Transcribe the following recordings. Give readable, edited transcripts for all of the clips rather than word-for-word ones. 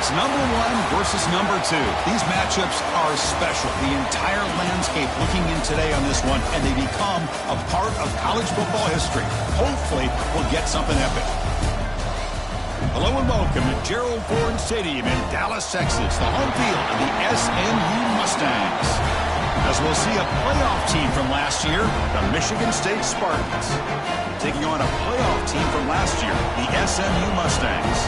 It's number 1 versus number 2. These matchups are special. The entire landscape looking in today on this one, and they become a part of college football history. Hopefully, we'll get something epic. Hello and welcome to Gerald Ford Stadium in Dallas, Texas, the home field of the SMU Mustangs. As we'll see a playoff team from last year, the Michigan State Spartans, taking on a playoff team from last year, the SMU Mustangs.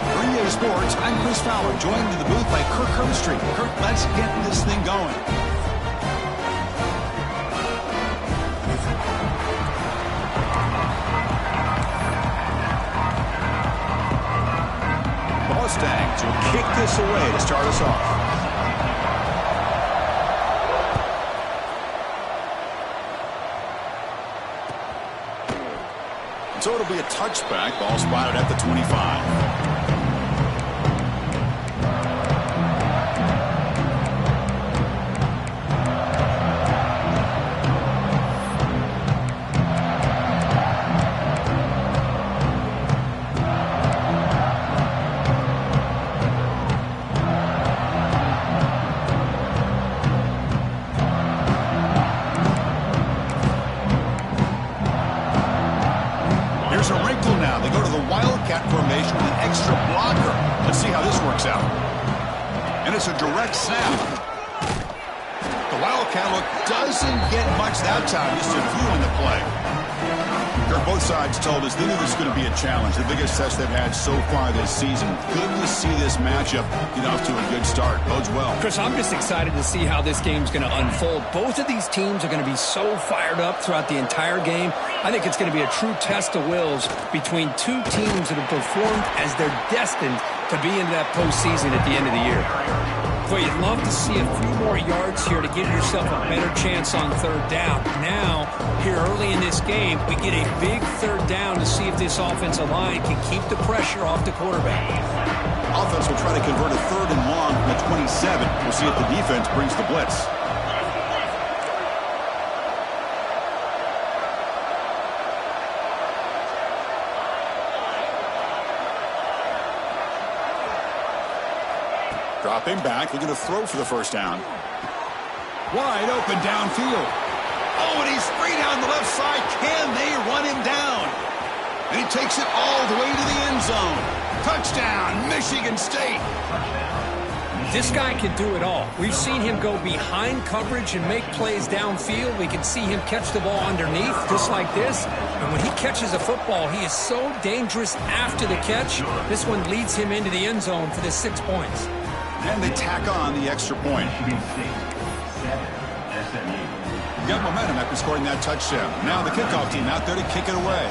For EA Sports, I'm Chris Fowler, joined in the booth by Kirk Herbstreit. Kirk, let's get this thing going. The Mustangs will kick this away to start us off. So it'll be a touchback, ball spotted at the 25. Formation with an extra blocker. Let's see how this works out. And it's a direct snap. The Wildcat look doesn't get much that time, just a few in the play. Both sides told us they knew this was going to be a challenge, the biggest test they've had so far this season. Good to see this matchup get off to a good start. Bodes well. Chris, I'm just excited to see how this game's going to unfold. Both of these teams are going to be so fired up throughout the entire game. I think it's going to be a true test of wills between two teams that have performed as they're destined to be into that postseason at the end of the year. Boy, you'd love to see a few more yards here to give yourself a better chance on third down. Now, here early in this game, we get a big third down to see if this offensive line can keep the pressure off the quarterback. Offense will try to convert a third and long from the 27. We'll see if the defense brings the blitz. Dropping back, looking to throw for the first down. Wide open downfield. Oh, and he's straight down the left side. Can they run him down? And he takes it all the way to the end zone. Touchdown, Michigan State. This guy can do it all. We've seen him go behind coverage and make plays downfield. We can see him catch the ball underneath, just like this. And when he catches a football, he is so dangerous after the catch. This one leads him into the end zone for the 6 points. And they tack on the extra point. Got momentum after scoring that touchdown. Now the kickoff team out there to kick it away.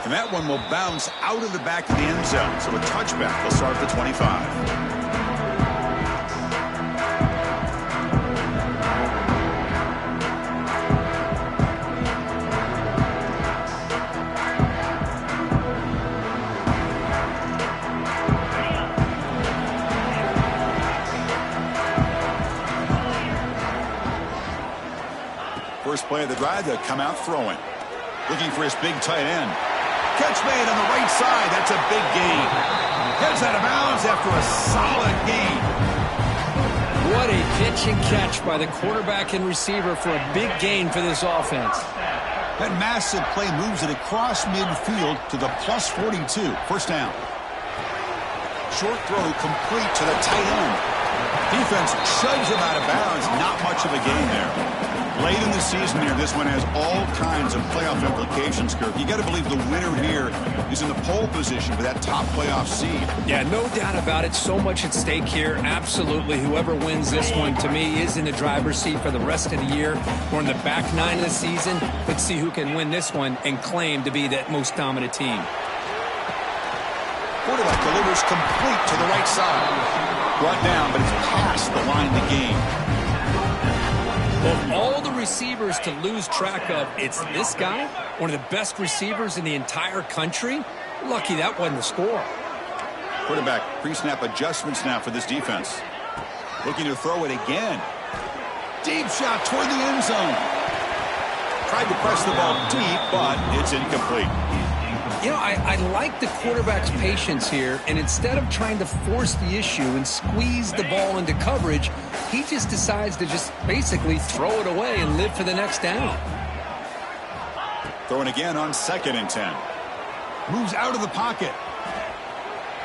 And that one will bounce out of the back of the end zone. So a touchback will start at the 25. First play of the drive, they'll come out throwing. Looking for his big tight end. Catch made on the right side. That's a big gain. Heads out of bounds after a solid gain. What a pitch and catch by the quarterback and receiver for a big gain for this offense. That massive play moves it across midfield to the plus 42. First down. Short throw complete to the tight end. Defense shoves him out of bounds. Not much of a gain there. Late in the season here, this one has all kinds of playoff implications, Kirk. You got to believe the winner here is in the pole position for that top playoff seed. Yeah, no doubt about it. So much at stake here. Absolutely. Whoever wins this one, to me, is in the driver's seat for the rest of the year. We're in the back nine of the season. Let's see who can win this one and claim to be that most dominant team. Quarterback delivers complete to the right side. Brought down, but it's past the line to gain. Of all the receivers to lose track of, it's this guy, one of the best receivers in the entire country. Lucky that wasn't the score. Quarterback pre-snap adjustments now for this defense. Looking to throw it again. Deep shot toward the end zone. Tried to press the ball deep, but it's incomplete. You know, I like the quarterback's patience here, and instead of trying to force the issue and squeeze the ball into coverage, he just decides to just basically throw it away and live for the next down. Throwing again on 2nd and 10. Moves out of the pocket.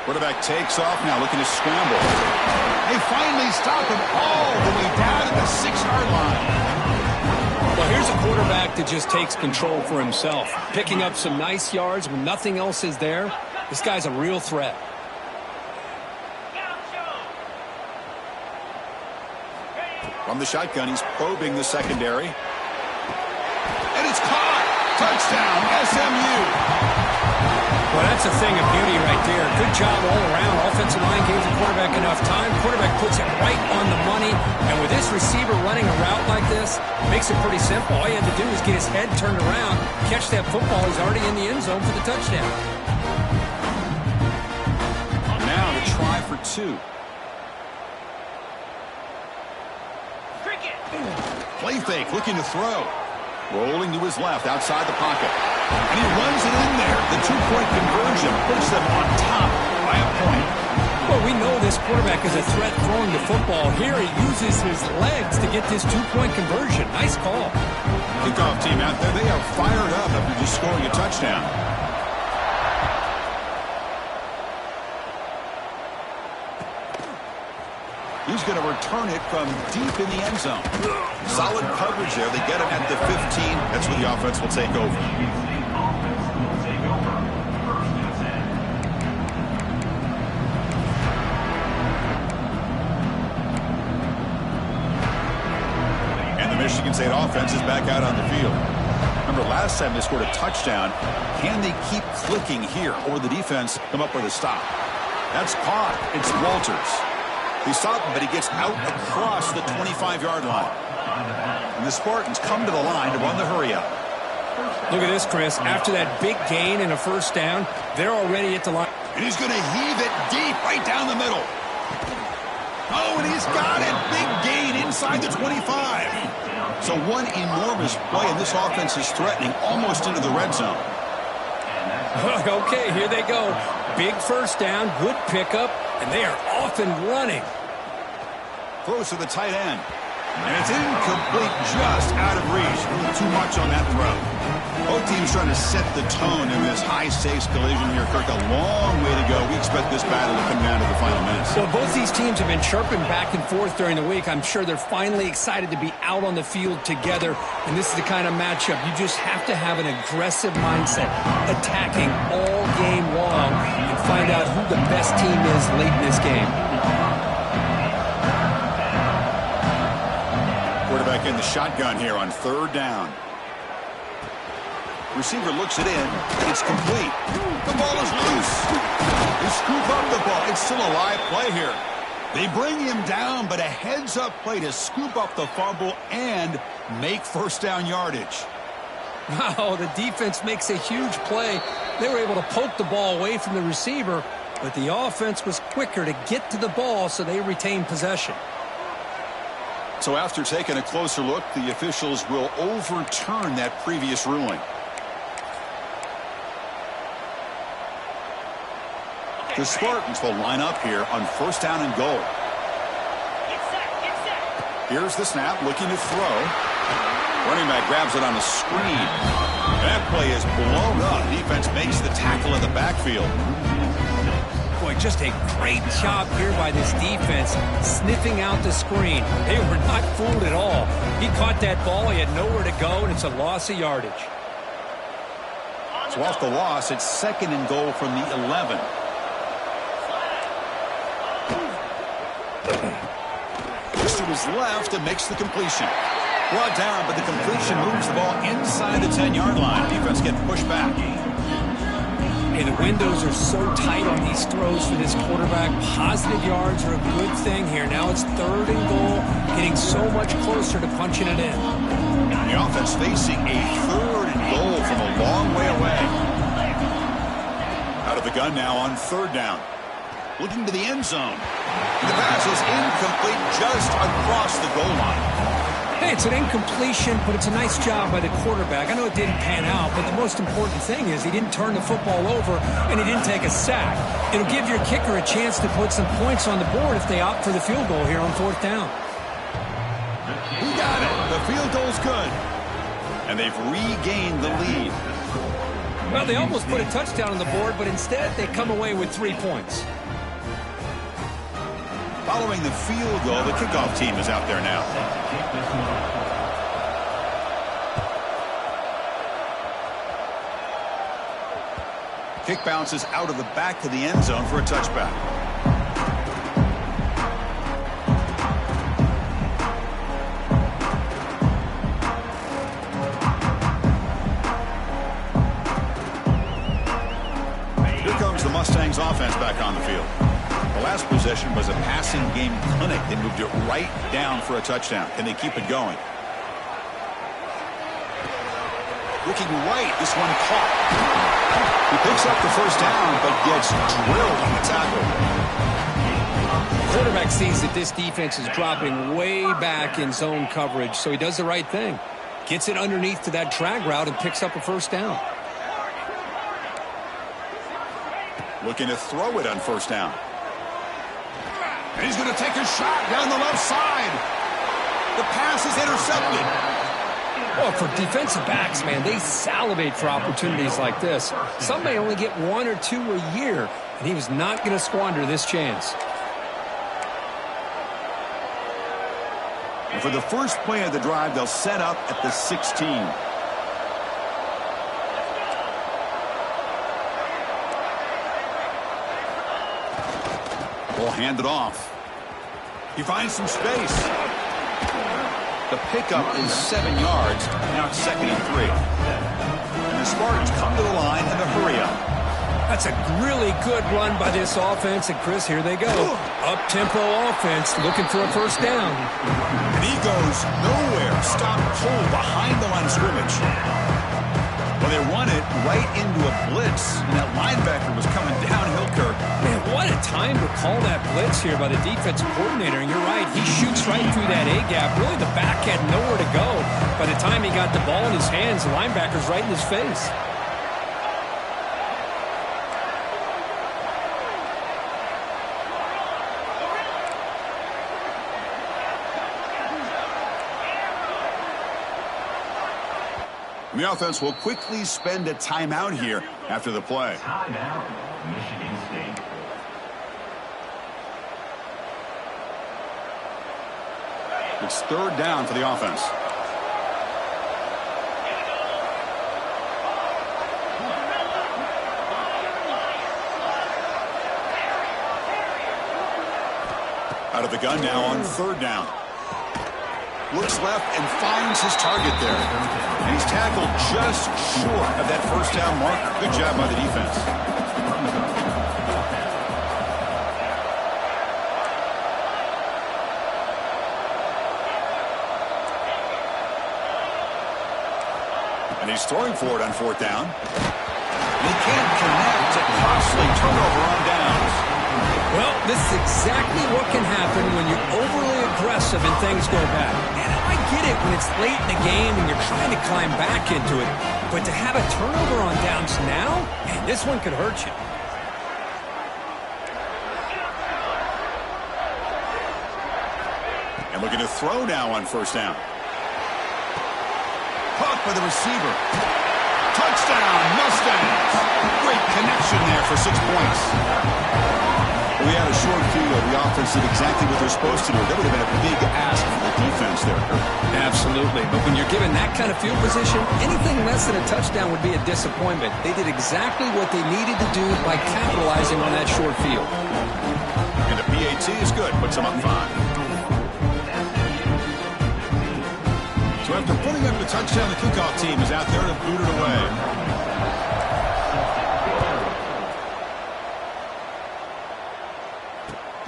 Quarterback takes off now, looking to scramble. They finally stop him all the way down at the 6-yard line. Well, here's a quarterback that just takes control for himself, picking up some nice yards when nothing else is there. This guy's a real threat. From the shotgun, he's probing the secondary. And it's caught! Touchdown, SMU! Well, that's a thing of beauty right there. Good job all around. Offensive line gave the quarterback enough time. Quarterback puts it right on the money. And with this receiver running a route like this, it makes it pretty simple. All you have to do is get his head turned around, catch that football. He's already in the end zone for the touchdown. Now to try for 2. Play fake, looking to throw. Rolling to his left, outside the pocket. And he runs it in there. The 2-point conversion puts them on top by a point. Well, we know this quarterback is a threat throwing the football. Here he uses his legs to get this 2-point conversion. Nice call. Kickoff team out there, they are fired up after just scoring a touchdown. He's going to return it from deep in the end zone. Solid coverage there. They get him at the 15. That's where the offense will take over. And the Michigan State offense is back out on the field. Remember, last time they scored a touchdown. Can they keep clicking here, or the defense come up with a stop? That's caught. It's Walters. He stopped him, but he gets out across the 25-yard line. And the Spartans come to the line to run the hurry-up. Look at this, Chris. After that big gain and a first down, they're already at the line. And he's going to heave it deep right down the middle. Oh, and he's got it. Big gain inside the 25. So one enormous play, and this offense is threatening almost into the red zone. Okay, here they go. Big first down, good pickup, and they are off and running. Throws to the tight end. And it's incomplete, just out of reach. Too much on that throw. Both teams trying to set the tone in this high-stakes collision here, Kirk. A long way to go. We expect this battle to come down to the final minutes. Well, both these teams have been chirping back and forth during the week. I'm sure they're finally excited to be out on the field together. And this is the kind of matchup you just have to have an aggressive mindset, attacking all game long, and find out who the best team is late in this game. Quarterback in the shotgun here on 3rd down. Receiver looks it in. It's complete. The ball is loose. They scoop up the ball. It's still a live play here. They bring him down, but a heads-up play to scoop up the fumble and make first down yardage. Wow, the defense makes a huge play. They were able to poke the ball away from the receiver, but the offense was quicker to get to the ball, so they retained possession. So after taking a closer look, the officials will overturn that previous ruling. The Spartans will line up here on 1st down and goal. Here's the snap, looking to throw. Running back grabs it on a screen. That play is blown up. Defense makes the tackle in the backfield. Boy, just a great job here by this defense, sniffing out the screen. They were not fooled at all. He caught that ball, he had nowhere to go, and it's a loss of yardage. So off the loss, it's 2nd and goal from the 11. Just to his left and makes the completion. Brought down, but the completion moves the ball inside the 10-yard line. Defense getting pushed back. Hey, the windows are so tight on these throws for this quarterback. Positive yards are a good thing here. Now it's 3rd and goal, getting so much closer to punching it in. The offense facing a 3rd and goal from a long way away. Out of the gun now on 3rd down. Looking to the end zone. The pass is incomplete just across the goal line. Hey, it's an incompletion, but it's a nice job by the quarterback. I know it didn't pan out, but the most important thing is he didn't turn the football over and he didn't take a sack. It'll give your kicker a chance to put some points on the board if they opt for the field goal here on 4th down. He got it. The field goal's good. And they've regained the lead. Well, they almost put a touchdown on the board, but instead they come away with 3 points. Following the field goal, the kickoff team is out there now. Kick bounces out of the back to the end zone for a touchback. Here comes the Mustangs offense back on the field. The last possession was a passing game clinic. They moved it right down for a touchdown. Can they keep it going? Looking right, this one caught. He picks up the first down, but gets drilled on the tackle. The quarterback sees that this defense is dropping way back in zone coverage, so he does the right thing. Gets it underneath to that drag route and picks up a first down. Looking to throw it on first down. And he's going to take a shot down the left side. The pass is intercepted. Well, for defensive backs, man, they salivate for opportunities like this. Some may only get 1 or 2 a year, and he was not going to squander this chance. And for the first play of the drive, they'll set up at the 16. Will hand it off. He finds some space. The pickup is 7 yards. Now it's 2nd and 3. And the Spartans come to the line in a hurry up. That's a really good run by this offense. And, Chris, here they go. Up-tempo offense looking for a first down. And he goes nowhere. Stop pull behind the line of scrimmage. Well, they run it right into a blitz. And that linebacker was coming downhill, Kirk. Man, what a time to call that blitz here by the defensive coordinator. And you're right, he shoots right through that A-gap. Really, the back had nowhere to go. By the time he got the ball in his hands, the linebacker's right in his face. And the offense will quickly spend a timeout here after the play. Timeout, Michigan State. It's 3rd down for the offense. Out of the gun now on 3rd down. Looks left and finds his target there. And he's tackled just short of that first down marker. Good job by the defense. And he's throwing for it on 4th down. And he can't connect. A costly turnover on downs. Well, this is exactly what can happen when you're overly aggressive and things go bad. And I get it when it's late in the game and you're trying to climb back into it. But to have a turnover on downs now, man, this one could hurt you. And looking to throw now on first down. Caught by the receiver. Touchdown, Mustangs. Great connection there for 6 points. We had a short field. The offense did exactly what they're supposed to do. That would have been a big ask for the defense there. Absolutely. But when you're given that kind of field position, anything less than a touchdown would be a disappointment. They did exactly what they needed to do by capitalizing on that short field. And the PAT is good. Puts them up 5. So after putting up the touchdown, the kickoff team is out there to boot it away.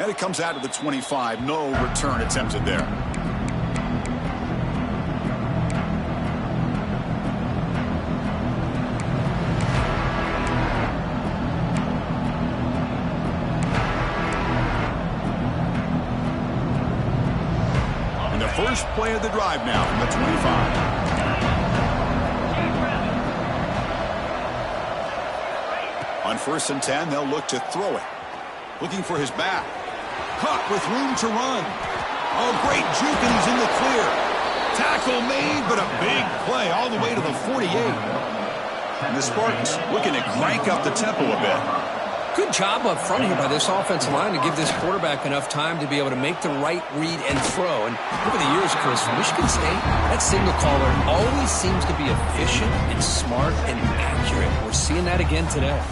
And it comes out to the 25. No return attempted there. First play of the drive now from the 25. On 1st and 10, they'll look to throw it. Looking for his back. Caught with room to run. Oh, great juke, and he's in the clear. Tackle made, but a big play all the way to the 48. And the Spartans looking to crank up the tempo a bit. Good job up front here by this offensive line to give this quarterback enough time to be able to make the right read and throw. And over the years, Chris, Michigan State, that signal caller always seems to be efficient and smart and accurate. We're seeing that again today.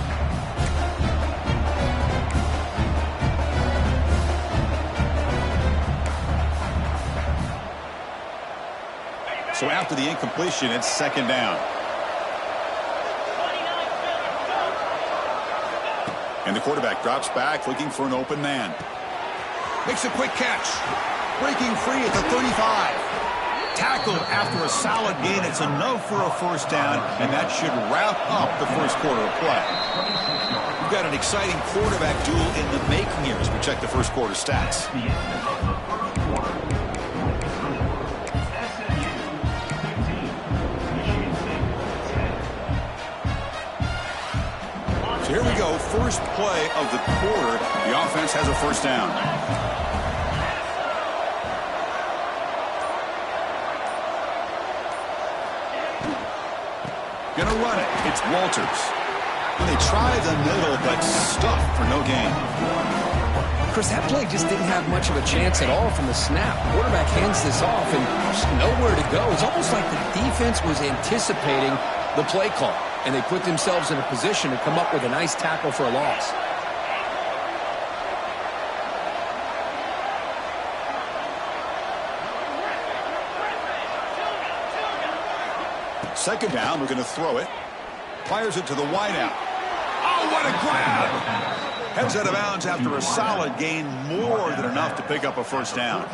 So after the incompletion, it's 2nd down. And the quarterback drops back, looking for an open man. Makes a quick catch. Breaking free at the 35. Tackled after a solid gain. It's enough for a 1st down, and that should wrap up the 1st quarter of play. We've got an exciting quarterback duel in the making here as we check the 1st quarter stats. So here we go, first play of the quarter. The offense has a 1st down. Gonna run it. It's Walters. And they try the middle, but stuffed for no gain. Chris, that play just didn't have much of a chance at all from the snap. Quarterback hands this off, and there's nowhere to go. It's almost like the defense was anticipating the play call, and they put themselves in a position to come up with a nice tackle for a loss. Second down, we're going to throw it. Fires it to the wideout. Oh, what a grab! Heads out of bounds after a solid gain, more than enough to pick up a 1st down.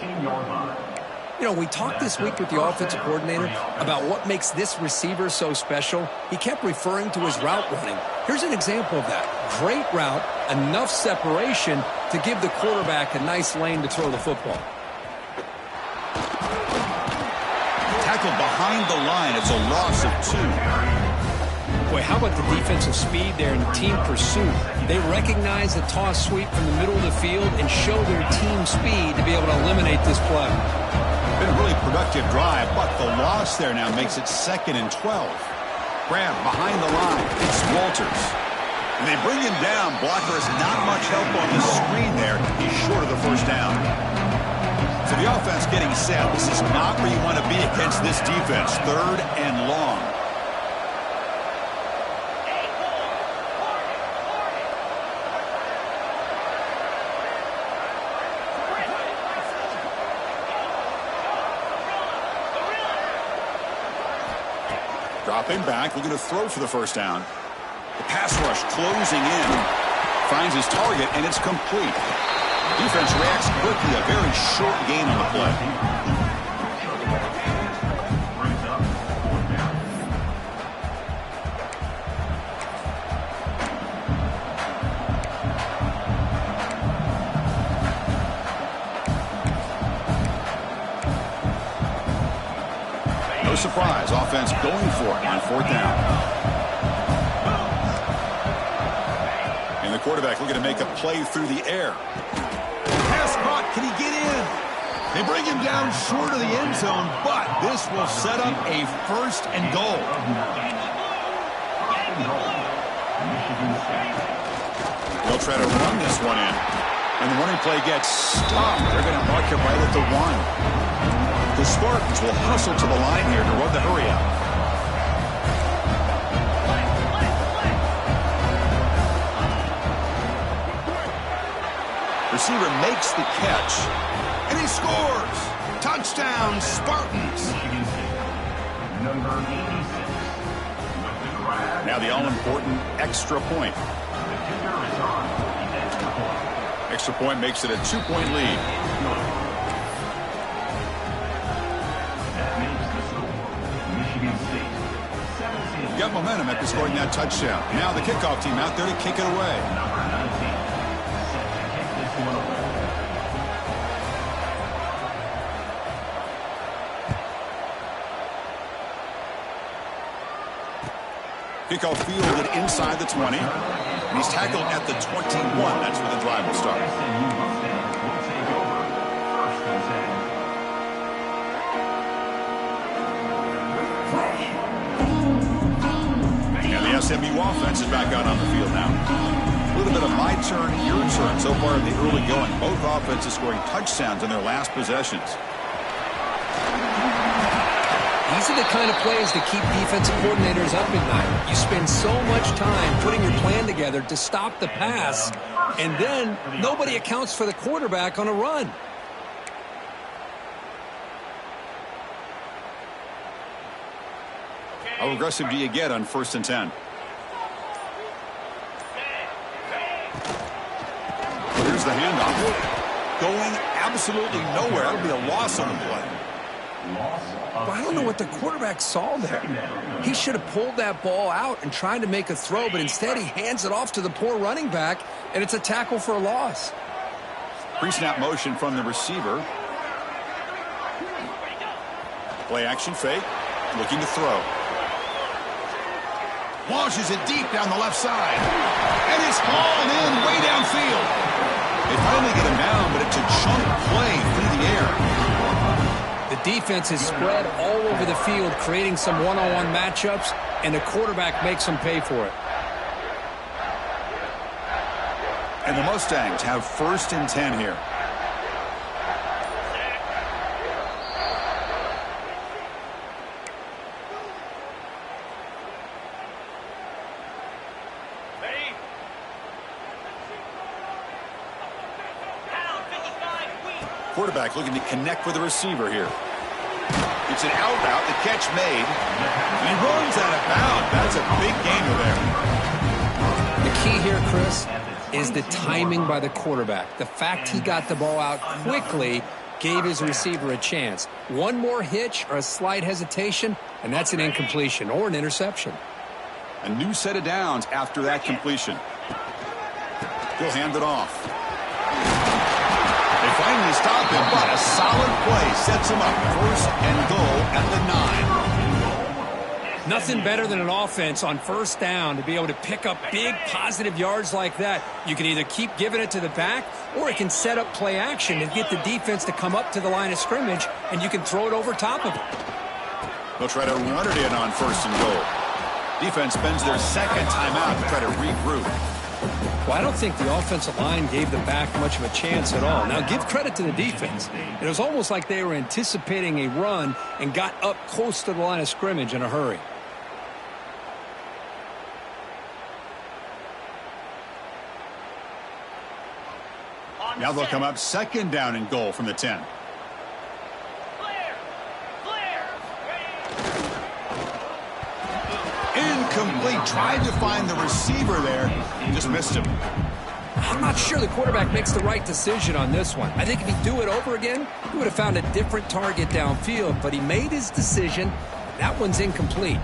You know, we talked this week with the offensive coordinator about what makes this receiver so special. He kept referring to his route running. Here's an example of that. Great route, enough separation to give the quarterback a nice lane to throw the football. Tackled behind the line. It's a loss of 2. Boy, how about the defensive speed there in the team pursuit? They recognize the toss sweep from the middle of the field and show their team speed to be able to eliminate this play. Been a really productive drive, but the loss there now makes it 2nd and 12. Grab behind the line. It's Walters. And they bring him down. Blocker has not much help on the screen there. He's short of the 1st down. So the offense getting set. This is not where you want to be against this defense. 3rd and long. Dropping back, looking to throw for the 1st down. The pass rush closing in. Finds his target, and it's complete. Defense reacts quickly. A very short gain on the play. No surprise, offense going for it on 4th down. And the quarterback looking to make a play through the air. Pass caught, can he get in? They bring him down short of the end zone, but this will set up a 1st and goal. They'll try to run this one in. And the running play gets stopped. They're going to mark it right at the 1. The Spartans will hustle to the line here to run the hurry up. Receiver makes the catch, and he scores. Touchdown, Spartans. Now the all-important extra point. Extra point makes it a 2-point lead. Got momentum after scoring that touchdown. Now the kickoff team out there to kick it away. Kickoff fielded inside the 20. And he's tackled at the 21. That's where the drive will start. SMU offense will take over 1st and 10. And the SMU offense is back out on the field now. A little bit of my turn, your turn so far in the early going. Both offenses scoring touchdowns in their last possessions. These are the kind of plays that keep defensive coordinators up at night. You spend so much time putting your plan together to stop the pass, and then nobody accounts for the quarterback on a run. How aggressive do you get on 1st and 10? Here's the handoff. Going absolutely nowhere. That'll be a loss on the play. Well, I don't know what the quarterback saw there. He should have pulled that ball out and tried to make a throw, but instead he hands it off to the poor running back, and it's a tackle for a loss. Pre-snap motion from the receiver. Play action fake. Looking to throw. Launches it deep down the left side. And it's hauled in way downfield. They finally get him down, but it's a chunk play through the air. The defense is spread all over the field, creating some one-on-one matchups, and the quarterback makes them pay for it. And the Mustangs have 1st and 10 here. Quarterback looking to connect with the receiver here. It's an out route. The catch made. And he runs out of bounds. That's a big gainer there. The key here, Chris, is the timing by the quarterback. The fact he got the ball out quickly gave his receiver a chance. One more hitch or a slight hesitation, and that's an incompletion or an interception. A new set of downs after that completion. He'll hand it off. They finally stop him, but a solid play sets him up 1st and goal at the 9. Nothing better than an offense on 1st down to be able to pick up big positive yards like that. You can either keep giving it to the back, or it can set up play action and get the defense to come up to the line of scrimmage, and you can throw it over top of it. They'll try to run it in on 1st and goal. Defense spends their 2nd timeout to try to regroup. Well, I don't think the offensive line gave the back much of a chance at all. Now, give credit to the defense. It was almost like they were anticipating a run and got up close to the line of scrimmage in a hurry. Now they'll come up 2nd down and goal from the 10. Incomplete. Tried to find the receiver there. Just missed him. I'm not sure the quarterback makes the right decision on this one. I think if he'd do it over again, he would have found a different target downfield, but he made his decision. That one's incomplete.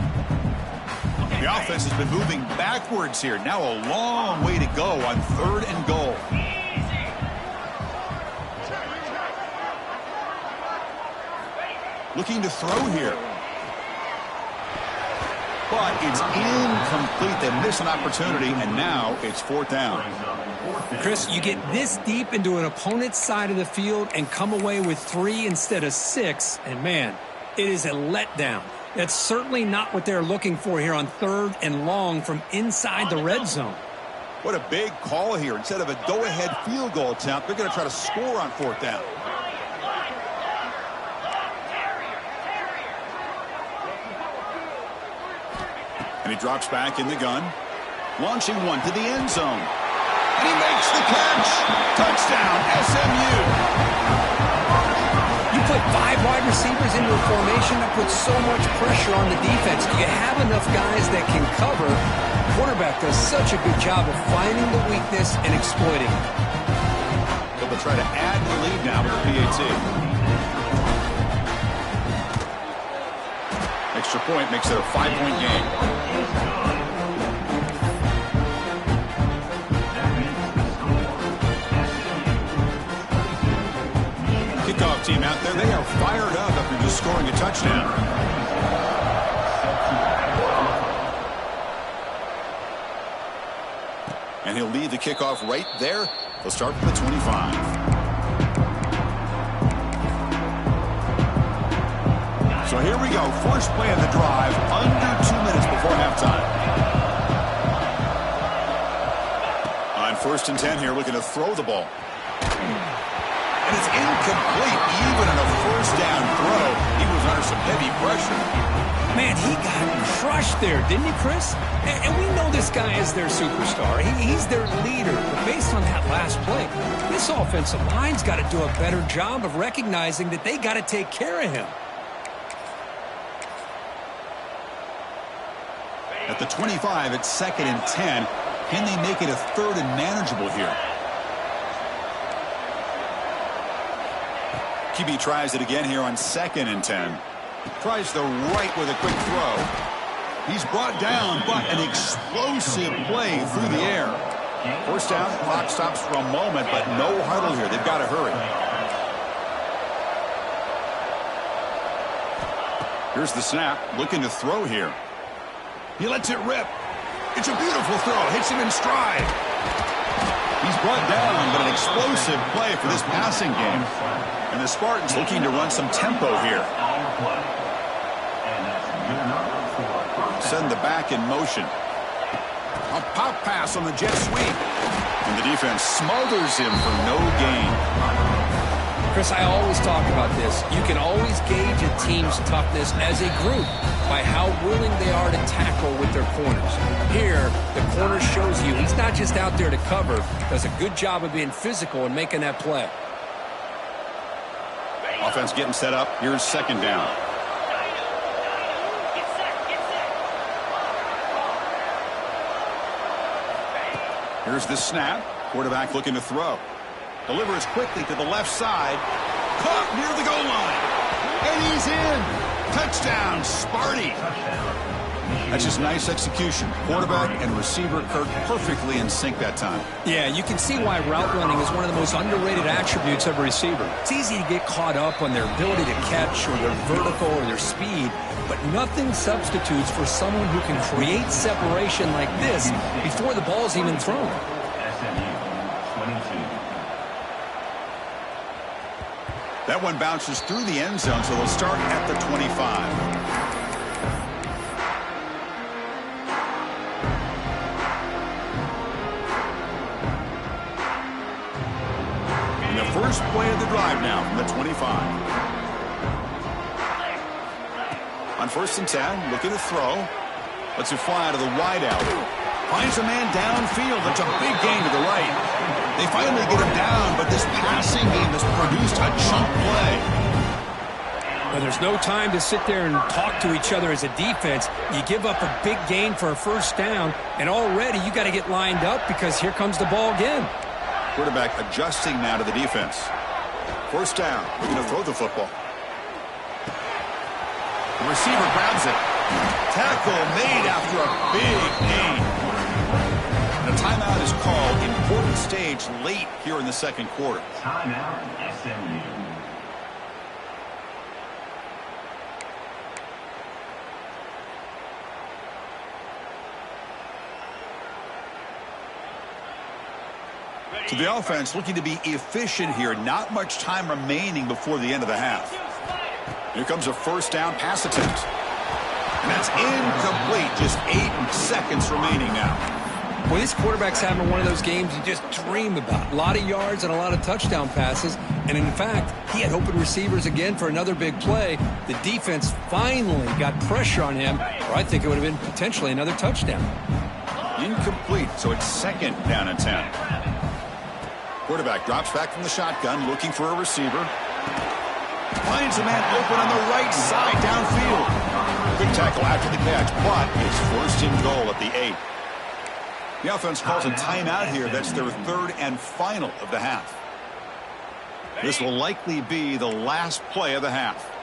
The offense has been moving backwards here. Now a long way to go on 3rd and goal. Looking to throw here. But it's incomplete. They miss an opportunity, and now it's 4th down. Chris, you get this deep into an opponent's side of the field and come away with 3 instead of 6, and man, it is a letdown. That's certainly not what they're looking for here on 3rd and long from inside the red zone. What a big call here. Instead of a go-ahead field goal attempt, they're going to try to score on 4th down. And he drops back in the gun. Launching one to the end zone. And he makes the catch. Touchdown, SMU. You put 5 wide receivers into a formation that puts so much pressure on the defense. You have enough guys that can cover. The quarterback does such a good job of finding the weakness and exploiting it. They'll try to add the lead now with the PAT. Extra point makes it a 5-point game. Kickoff team out there, they are fired up after just scoring a touchdown. he'll lead the kickoff right there. They'll start from the 25. So here we go. First play of the drive, under 2 minutes before halftime. On 1st and 10 here, looking to throw the ball. And it's incomplete. Even on a first down throw, he was under some heavy pressure. Man, he got crushed there, didn't he, Chris? And we know this guy is their superstar. He's their leader. But based on that last play, this offensive line's got to do a better job of recognizing that they got to take care of him. At the 25, it's 2nd and 10. Can they make it a 3rd and manageable here? QB tries it again here on 2nd and 10. Tries the right with a quick throw. He's brought down, but an explosive play through the air. First down, clock stops for a moment, but no huddle here. They've got to hurry. Here's the snap, looking to throw here. He lets it rip. It's a beautiful throw. Hits him in stride. He's brought down, but an explosive play for this passing game. And the Spartans looking to run some tempo here. Send the back in motion. A pop pass on the jet sweep. And the defense smothers him for no gain. Chris, I always talk about this. You can always gauge a team's toughness as a group by how willing they are to tackle with their corners. Here, the corner shows you he's not just out there to cover, does a good job of being physical and making that play. Offense getting set up. Here's 2nd down. Here's the snap. Quarterback looking to throw. Delivers quickly to the left side. Caught near the goal line. And he's in. Touchdown, Sparty. That's just nice execution. Quarterback and receiver Kirk perfectly in sync that time. Yeah, you can see why route running is one of the most underrated attributes of a receiver. It's easy to get caught up on their ability to catch or their vertical or their speed, but nothing substitutes for someone who can create separation like this before the ball's even thrown. SMU 22. That one bounces through the end zone, so they'll start at the 25. First play of the drive now from the 25. On 1st and 10, looking to throw. Lets it fly to the wideout. Finds a man downfield. That's a big gain to the right. They finally get him down, but this passing game has produced a chunk play. Well, there's no time to sit there and talk to each other as a defense. You give up a big gain for a first down, and already you got to get lined up because here comes the ball again. Quarterback adjusting now to the defense. First down. Looking to throw the football. The receiver grabs it. Tackle made after a big gain. And a timeout is called. Important stage late here in the 2nd quarter. Timeout, SMU. So the offense looking to be efficient here. Not much time remaining before the end of the half. Here comes a first down pass attempt. And that's incomplete. Just 8 seconds remaining now. Well, this quarterback's having one of those games you just dream about. A lot of yards and a lot of touchdown passes. And in fact, he had open receivers again for another big play. The defense finally got pressure on him, or I think it would have been potentially another touchdown. Incomplete, so it's 2nd down and 10. Quarterback drops back from the shotgun, looking for a receiver. Finds a man open on the right side downfield. Good tackle after the catch, but it's 1st and goal at the 8. The offense calls a timeout here. That's their 3rd and final of the half. This will likely be the last play of the half.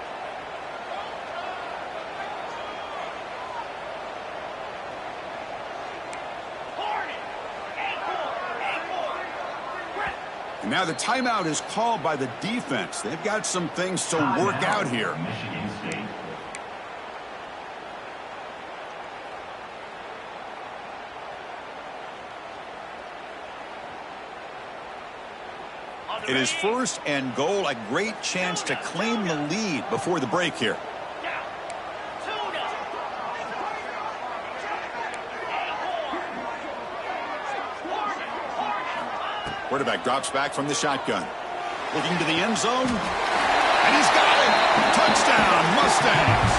And now the timeout is called by the defense. They've got some things to work out here. Michigan State. It is first and goal, a great chance to claim the lead before the break here. Quarterback drops back from the shotgun. Looking to the end zone. And he's got it. Touchdown, Mustangs.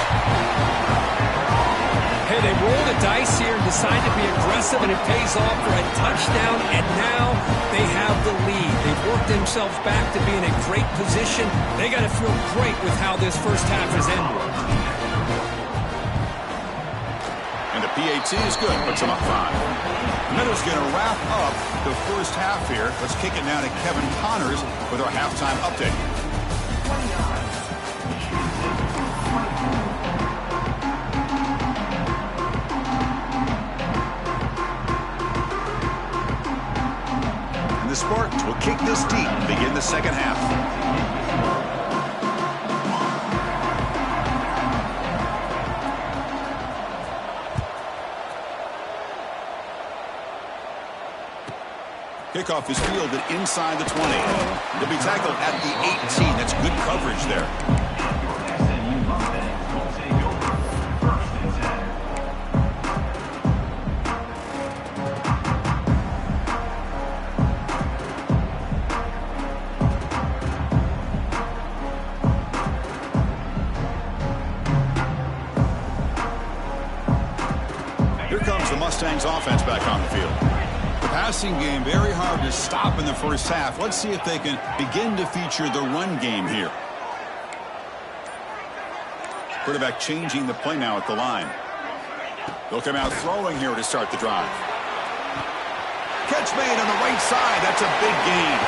Hey, they roll the dice here and decide to be aggressive, and it pays off for a touchdown, and now they have the lead. They've worked themselves back to be in a great position. They got to feel great with how this first half has ended. And the PAT is good. Puts them up 5. Miller's going to wrap up the first half here. Let's kick it now to Kevin Connors with our halftime update. And the Spartans will kick this deep and begin the second half. Kickoff is fielded inside the 20. He'll be tackled at the 18. That's good coverage there. SMU Mustangs will take over first and 10. Here comes the Mustangs offense back on the field. Passing game very hard to stop in the first half. Let's see if they can begin to feature the run game here. Quarterback changing the play now at the line. They'll come out throwing here to start the drive. Catch made on the right side. That's a big gain.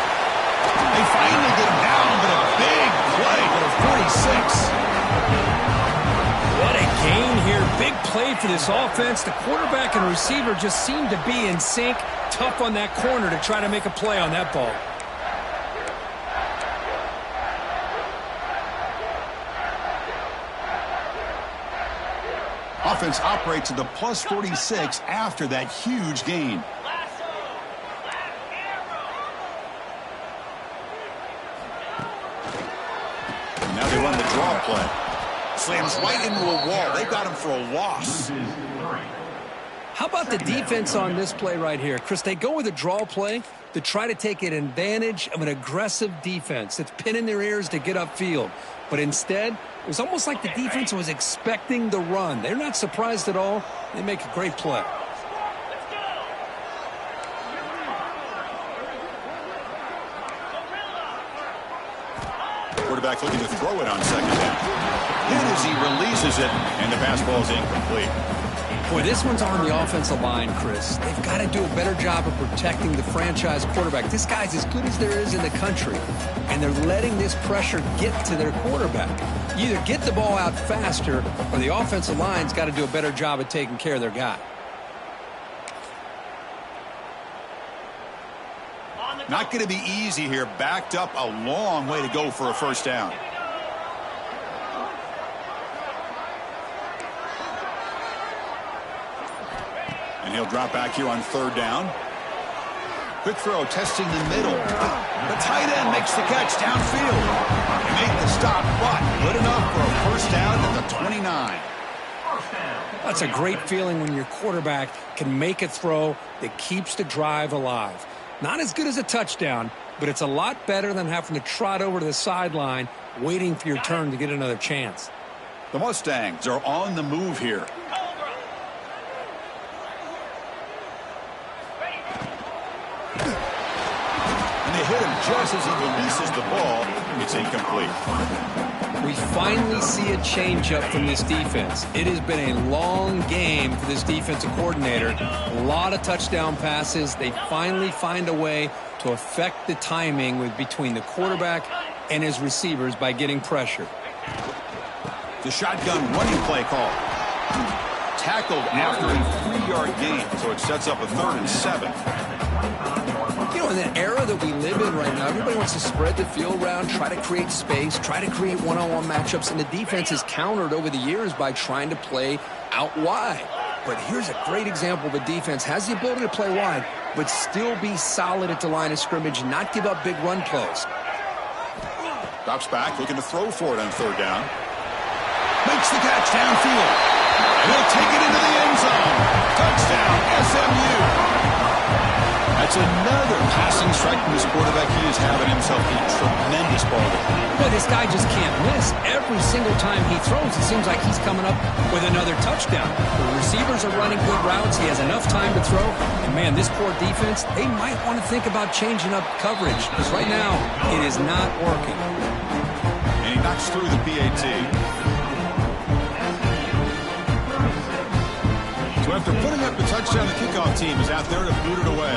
They finally get him down, but a big play for the 46. What a gain here. Big play for this offense. The quarterback and receiver just seem to be in sync. Tough on that corner to try to make a play on that ball. Offense operates at the plus 46 after that huge gain. And now they run the draw play. Slams right into a wall. They got him for a loss. How about the defense on this play right here? Chris, they go with a draw play to try to take an advantage of an aggressive defense that's pinning their ears to get upfield. But instead, it was almost like the defense was expecting the run. They're not surprised at all. They make a great play. Quarterback looking to throw it on second down. Hit as he releases it, and the pass ball is incomplete. Boy, this one's on the offensive line, Chris. They've got to do a better job of protecting the franchise quarterback. This guy's as good as there is in the country, and they're letting this pressure get to their quarterback. You either get the ball out faster, or the offensive line's got to do a better job of taking care of their guy. Not going to be easy here. Backed up a long way to go for a first down. And he'll drop back here on third down. Quick throw, testing the middle. The tight end makes the catch downfield. They make the stop, but good enough for a first down at the 29. That's a great feeling when your quarterback can make a throw that keeps the drive alive. Not as good as a touchdown, but it's a lot better than having to trot over to the sideline waiting for your turn to get another chance. The Mustangs are on the move here. And they hit him just as he releases the ball. It's incomplete. We finally see a changeup from this defense. It has been a long game for this defensive coordinator. A lot of touchdown passes. They finally find a way to affect the timing between the quarterback and his receivers by getting pressure. The shotgun running play call. Tackled after a 3-yard gain, so it sets up a 3rd and 7. You know, in the era that we live in right now, everybody wants to spread the field around, try to create space, try to create one-on-one matchups, and the defense has countered over the years by trying to play out wide. But here's a great example of a defense has the ability to play wide, but still be solid at the line of scrimmage, not give up big run plays. Drops back, looking to throw for it on third down. Makes the catch downfield. And he'll take it into the end zone. Touchdown, SMU. That's another passing strike from this quarterback. He is having himself a tremendous ball game. Boy, this guy just can't miss. Every single time he throws, it seems like he's coming up with another touchdown. The receivers are running good routes. He has enough time to throw. And, man, this poor defense, they might want to think about changing up coverage because right now it is not working. And he knocks through the PAT. So after putting up the touchdown, the kickoff team is out there to boot it away.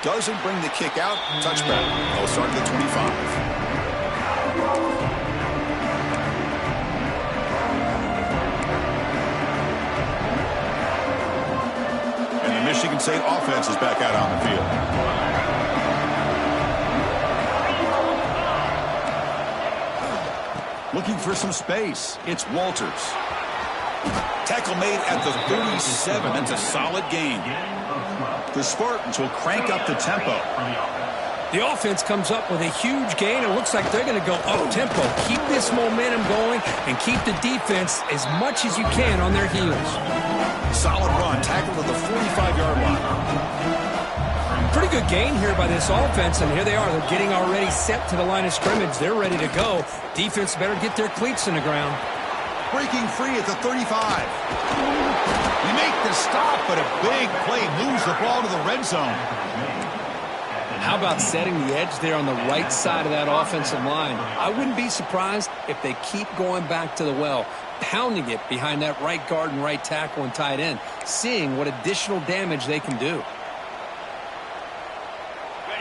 Doesn't bring the kick out. Touchback. They'll start at the 25. And the Michigan State offense is back out on the field. Looking for some space. It's Walters. Tackle made at the 37. That's a solid gain. The Spartans will crank up the tempo. The offense comes up with a huge gain. It looks like they're going to go up-tempo. Keep this momentum going and keep the defense as much as you can on their heels. Solid run. Tackled at the 45-yard line. Pretty good gain here by this offense, and here they are. They're getting already set to the line of scrimmage. They're ready to go. Defense better get their cleats in the ground. Breaking free at the 35. You make the stop, but a big play moves the ball to the red zone. How about setting the edge there on the right side of that offensive line? I wouldn't be surprised if they keep going back to the well, pounding it behind that right guard and right tackle and tight end, seeing what additional damage they can do.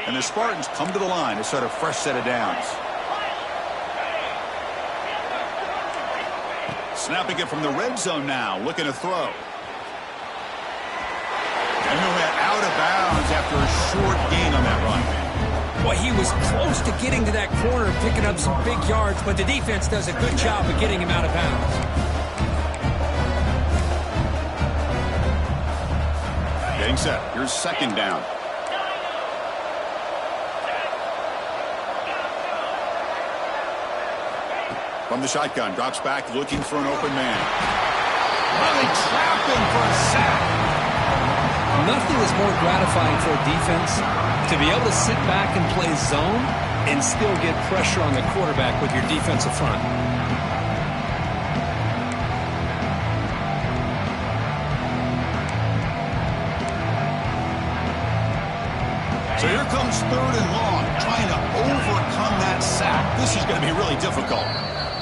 And the Spartans come to the line to start a fresh set of downs. Snapping it from the red zone now, looking to throw. And he went out of bounds after a short gain on that run. Boy, he was close to getting to that corner and picking up some big yards, but the defense does a good job of getting him out of bounds. Getting set. Here's second down. From the shotgun, drops back, looking for an open man. Well, they trapped him for a sack. Nothing is more gratifying for a defense to be able to sit back and play zone and still get pressure on the quarterback with your defensive front. So here comes third and long, trying to overcome that sack. This is going to be really difficult.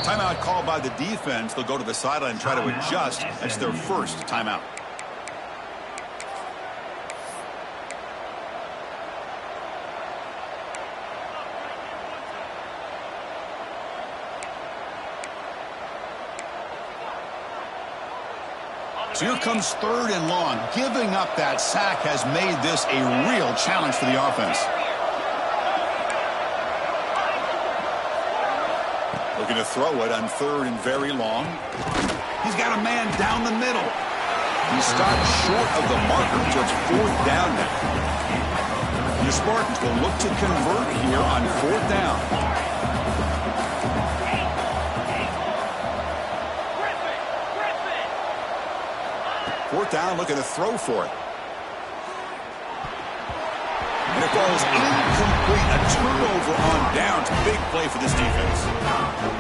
Timeout called by the defense. They'll go to the sideline and try to adjust. That's their first timeout. So here comes third and long. Giving up that sack has made this a real challenge for the offense. Looking to throw it on third and very long. He's got a man down the middle. He stopped short of the marker, so it's fourth down now. The Spartans will look to convert here on fourth down. Fourth down, looking to throw for it. And it falls incomplete. A turnover on downs. Big play for this defense.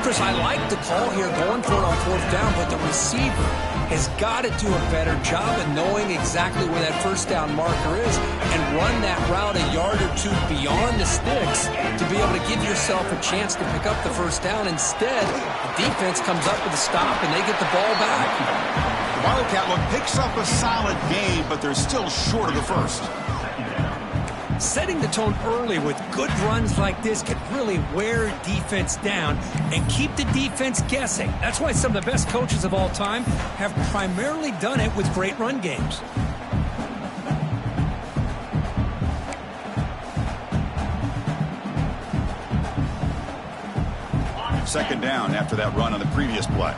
Chris, I like the call here going for it on fourth down, but the receiver has got to do a better job of knowing exactly where that first down marker is and run that route a yard or two beyond the sticks to be able to give yourself a chance to pick up the first down. Instead, the defense comes up with a stop and they get the ball back. Wildcat look picks up a solid gain, but they're still short of the first. Setting the tone early with good runs like this can really wear defense down and keep the defense guessing. That's why some of the best coaches of all time have primarily done it with great run games. Second down after that run on the previous play.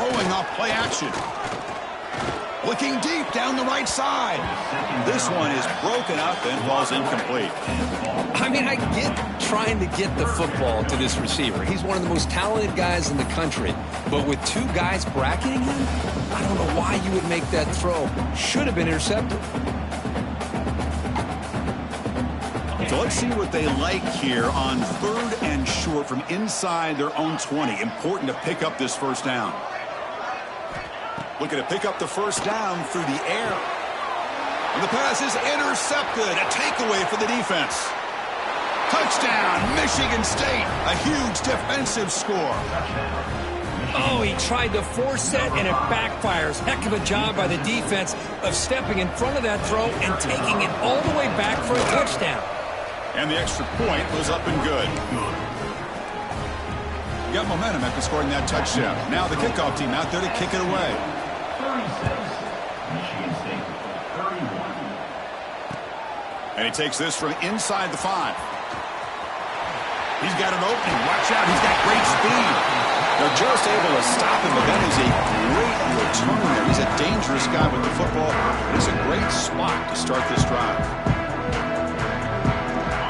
throwing off play action. Looking deep down the right side. This one is broken up and falls incomplete. I mean, I get trying to get the football to this receiver. He's one of the most talented guys in the country. But with two guys bracketing him, I don't know why you would make that throw. Should have been intercepted. So let's see what they like here on 3rd and short from inside their own 20. Important to pick up this first down. Looking to pick up the first down through the air. And the pass is intercepted. A takeaway for the defense. Touchdown, Michigan State. A huge defensive score. Oh, he tried to force it, and it backfires. Heck of a job by the defense of stepping in front of that throw and taking it all the way back for a touchdown. And the extra point was up and good. You got momentum after scoring that touchdown. Now the kickoff team out there to kick it away. 36, Michigan State, 31. And he takes this from inside the 5. He's got an opening. Watch out. He's got great speed. They're just able to stop him, but that is a great return there. He's a dangerous guy with the football. It's a great spot to start this drive.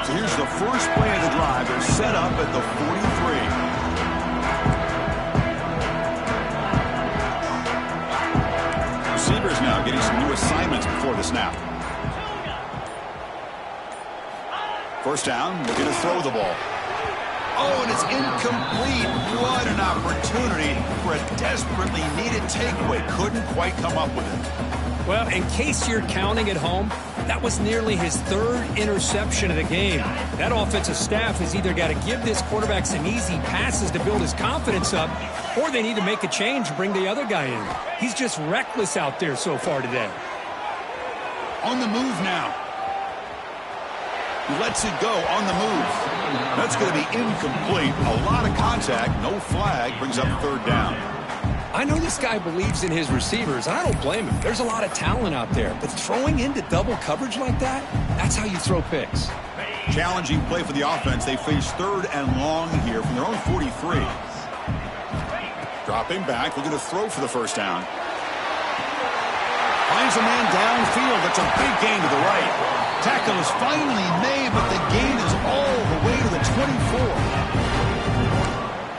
So here's the first play of the drive. They're set up at the 43. Receivers now getting some new assignments before the snap. First down, looking to throw the ball. Oh, and it's incomplete. What an opportunity for a desperately needed takeaway. Couldn't quite come up with it. Well, in case you're counting at home, that was nearly his 3rd interception of the game. That offensive staff has either got to give this quarterback some easy passes to build his confidence up, or they need to make a change and bring the other guy in. He's just reckless out there so far today. On the move now. He lets it go on the move. That's going to be incomplete. A lot of contact, no flag, brings up 3rd down. I know this guy believes in his receivers, and I don't blame him. There's a lot of talent out there, but throwing into double coverage like that, that's how you throw picks. Challenging play for the offense. They face 3rd and long here from their own 43. Dropping back, looking to throw for the first down. Finds a man downfield. That's a big gain to the right. Tackle is finally made, but the gain is all the way to the 24.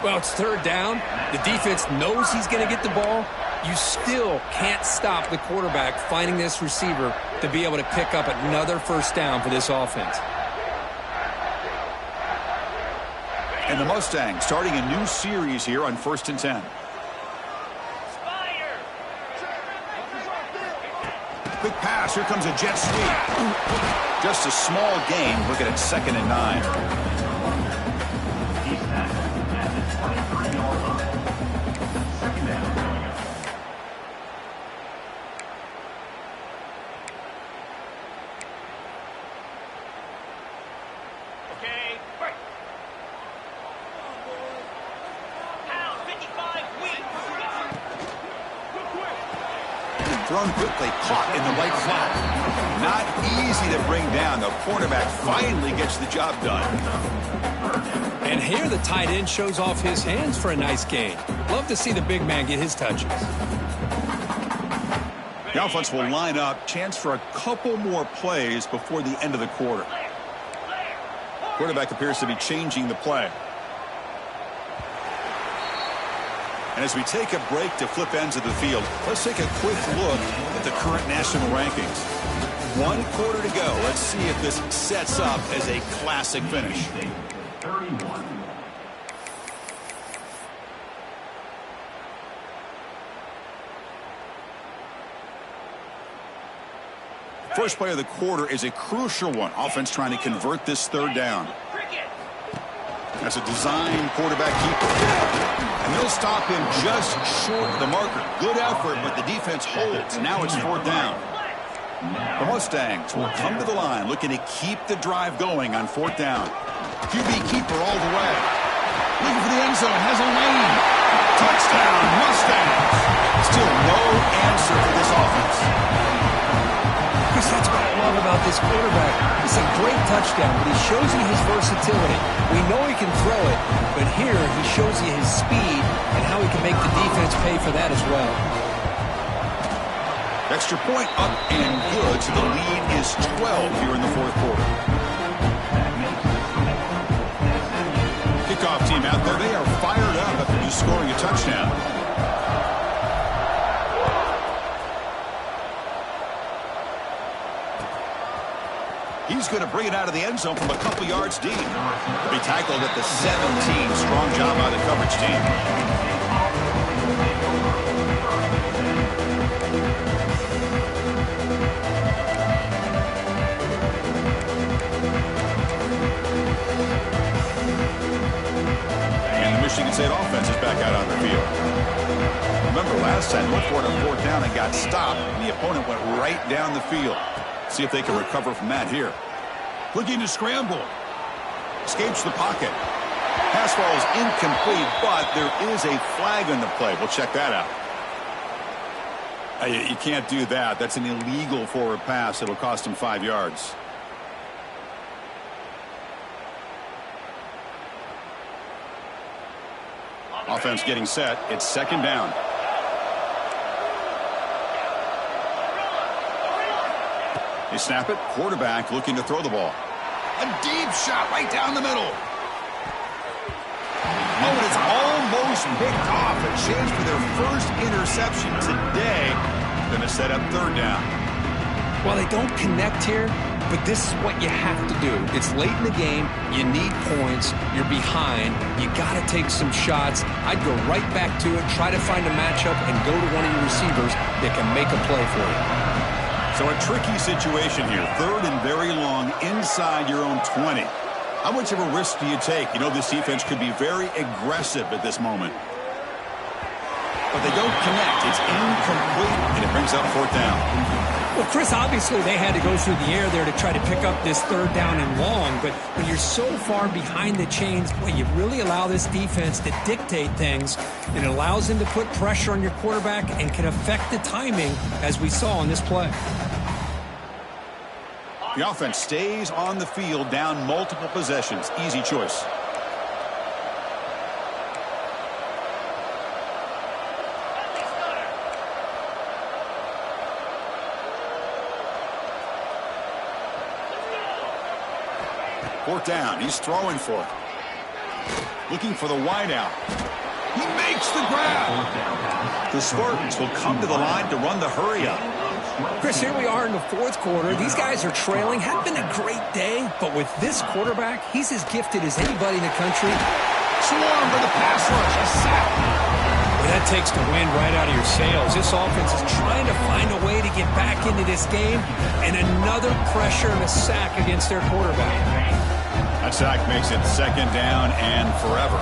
Well, it's 3rd down. The defense knows he's going to get the ball. You still can't stop the quarterback finding this receiver to be able to pick up another first down for this offense. And the Mustangs starting a new series here on 1st and 10. Quick pass. Here comes a jet sweep. Just a small gain. Looking at 2nd and 9. Thrown quickly, caught in the right flat. Not easy to bring down. The quarterback finally gets the job done. And here the tight end shows off his hands for a nice gain. Love to see the big man get his touches. The offense will line up. Chance for a couple more plays before the end of the quarter. Quarterback appears to be changing the play. And as we take a break to flip ends of the field, let's take a quick look at the current national rankings. 1 quarter to go. Let's see if this sets up as a classic finish. 31. First play of the quarter is a crucial one. Offense trying to convert this 3rd down. That's a design quarterback keeper. And they'll stop him just short of the marker. Good effort, but the defense holds. Now it's 4th down. The Mustangs will come to the line looking to keep the drive going on 4th down. QB keeper all the way. Looking for the end zone. Has a lane. Touchdown, Mustangs. Still no answer for this offense. Chris, that's about love about this quarterback. It's a great touchdown, but he shows you his versatility. We know he can throw it, but here he shows you his speed and how he can make the defense pay for that as well. Extra point up and good, so the lead is 12 here in the fourth quarter. Kickoff team out there, they are fired up after just scoring a touchdown. He's going to bring it out of the end zone from a couple yards deep. He'll be tackled at the 17. Strong job by the coverage team. And the Michigan State offense is back out on the field. Remember last time, looked for it on fourth down and got stopped, and the opponent went right down the field. See if they can recover from that here. Looking to scramble. Escapes the pocket. Pass ball is incomplete, but there is a flag on the play. We'll check that out. You can't do that. That's an illegal forward pass. It'll cost him 5 yards. Offense getting set. It's second down. They snap it. Quarterback looking to throw the ball. A deep shot right down the middle. Oh, and it's almost picked off. A chance for their first interception today. Going to set up third down. Well, they don't connect here, but this is what you have to do. It's late in the game. You need points. You're behind. You got to take some shots. I'd go right back to it, try to find a matchup, and go to one of your receivers that can make a play for you. So a tricky situation here. Third and very long inside your own 20. How much of a risk do you take? You know this defense could be very aggressive at this moment. But they don't connect. It's incomplete, and it brings up fourth down. Well, Chris, obviously they had to go through the air there to try to pick up this third down and long, but when you're so far behind the chains, boy, you really allow this defense to dictate things. It allows them to put pressure on your quarterback and can affect the timing, as we saw on this play. The offense stays on the field, down multiple possessions. Easy choice. Fourth down. He's throwing for it. Looking for the wideout. He makes the grab. The Spartans will come to the line to run the hurry up. Chris, here we are in the fourth quarter. These guys are trailing. Had been a great day, but with this quarterback, he's as gifted as anybody in the country. Swarm for the pass rush. A sack. Well, that takes the wind right out of your sails. This offense is trying to find a way to get back into this game, and another pressure and a sack against their quarterback. That sack makes it second down and forever.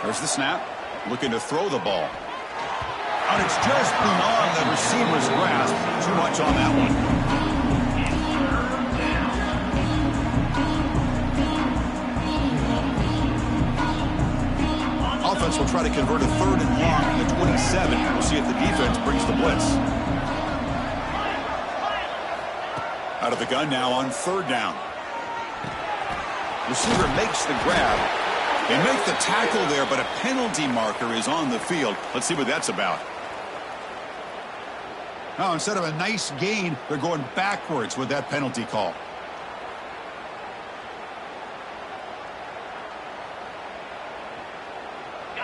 There's the snap. Looking to throw the ball. And it's just beyond the receiver's grasp. Too much on that one. Offense will try to convert a third and long from the 27. We'll see if the defense brings the blitz. Out of the gun now on third down. Receiver makes the grab. They make the tackle there, but a penalty marker is on the field. Let's see what that's about. Now, instead of a nice gain, they're going backwards with that penalty call.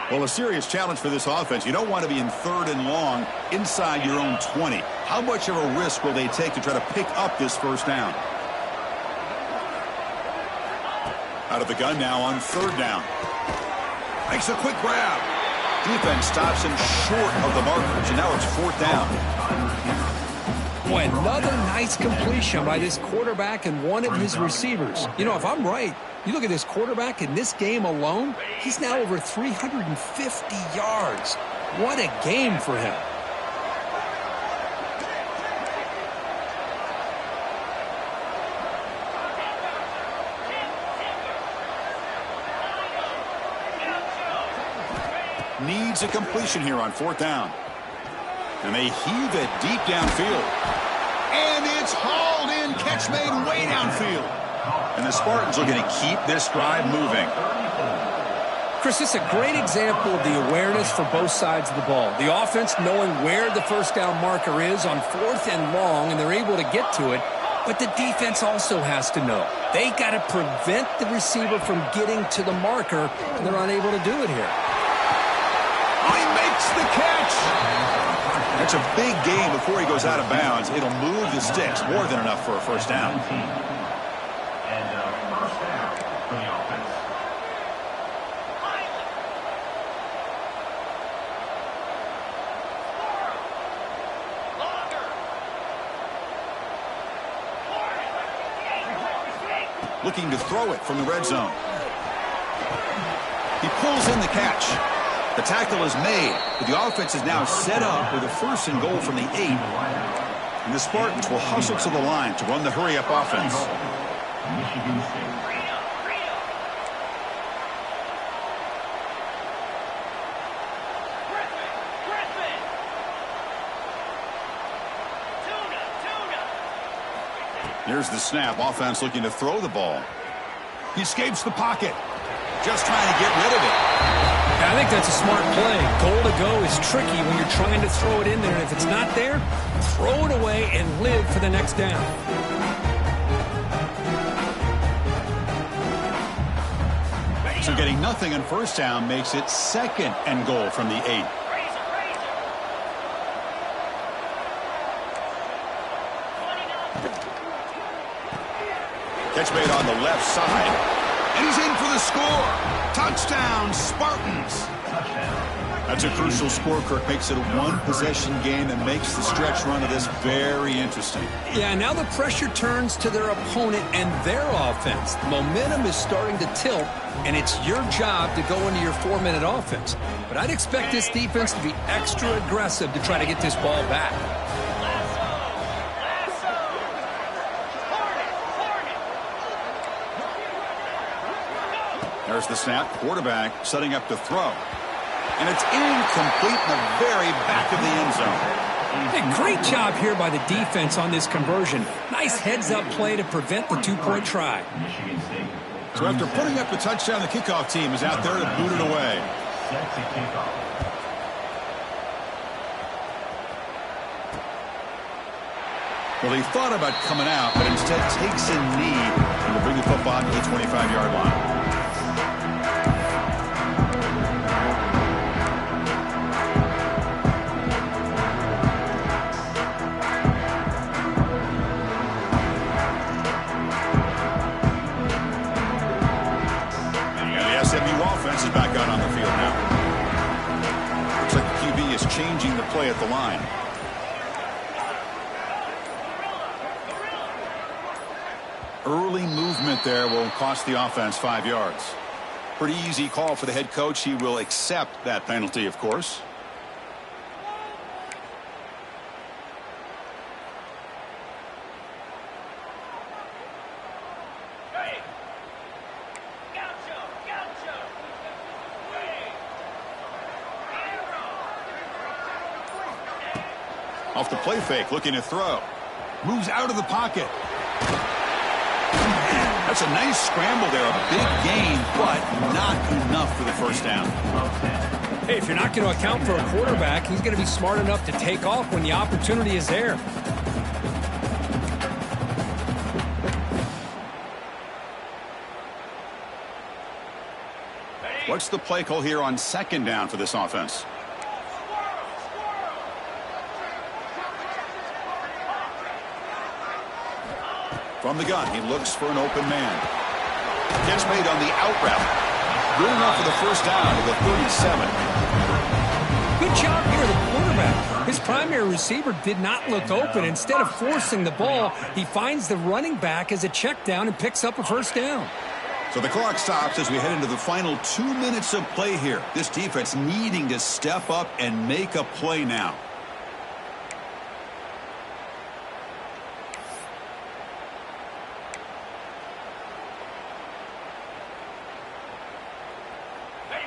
Well, a serious challenge for this offense. You don't want to be in third and long inside your own 20. How much of a risk will they take to try to pick up this first down? Out of the gun now on third down. Makes a quick grab. Defense stops him short of the markers, and now it's fourth down. Boy, another nice completion by this quarterback and one of his receivers. You know, if I'm right, you look at this quarterback in this game alone, he's now over 350 yards. What a game for him. needs a completion here on 4th down. And they heave it deep downfield. And it's hauled in. Catch made way downfield. And the Spartans looking to keep this drive moving. Chris, this is a great example of the awareness for both sides of the ball. The offense knowing where the first down marker is on 4th and long, and they're able to get to it. But the defense also has to know. They got to prevent the receiver from getting to the marker, and they're unable to do it here. Oh, he makes the catch. That's a big gain before he goes out of bounds. It'll move the sticks more than enough for a first down. And first down for the offense. Looking to throw it from the red zone. He pulls in the catch. The tackle is made, but the offense is now set up with a 1st and goal from the 8. And the Spartans will hustle to the line to run the hurry-up offense. Michigan State. Here's the snap. Offense looking to throw the ball. He escapes the pocket. Just trying to get rid of it. I think that's a smart play. Goal to go is tricky when you're trying to throw it in there. And if it's not there, throw it away and live for the next down. So getting nothing on first down makes it 2nd and goal from the 8. Catch made on the left side. And he's in for the score. Touchdown, Spartans. That's a crucial score. Kirk makes it a 1-possession game and makes the stretch run of this very interesting. Yeah, now the pressure turns to their opponent and their offense. The momentum is starting to tilt, and it's your job to go into your 4-minute offense. But I'd expect this defense to be extra aggressive to try to get this ball back. There's the snap. Quarterback setting up to throw. And it's incomplete in the very back of the end zone. Hey, great job here by the defense on this conversion. Nice heads-up play to prevent the 2-point try. So after putting up the touchdown, the kickoff team is out there to boot it away. Set to kick off. Well, he thought about coming out, but instead takes a knee and will bring the football to the 25-yard line. SMU offense is back out on the field now. Looks like the QB is changing the play at the line. Early movement there will cost the offense 5 yards. Pretty easy call for the head coach. He will accept that penalty, of course. Off the play fake, looking to throw. Moves out of the pocket. That's a nice scramble there. A big gain, but not enough for the first down. Hey, if you're not going to account for a quarterback, he's going to be smart enough to take off when the opportunity is there. What's the play call here on 2nd down for this offense? From the gun, he looks for an open man. Catch made on the out route. Good enough for the first down to the 37. Good job here, the quarterback. His primary receiver did not look open. Instead of forcing the ball, he finds the running back as a check down and picks up a first down. So the clock stops as we head into the final 2 minutes of play here. This defense needing to step up and make a play now.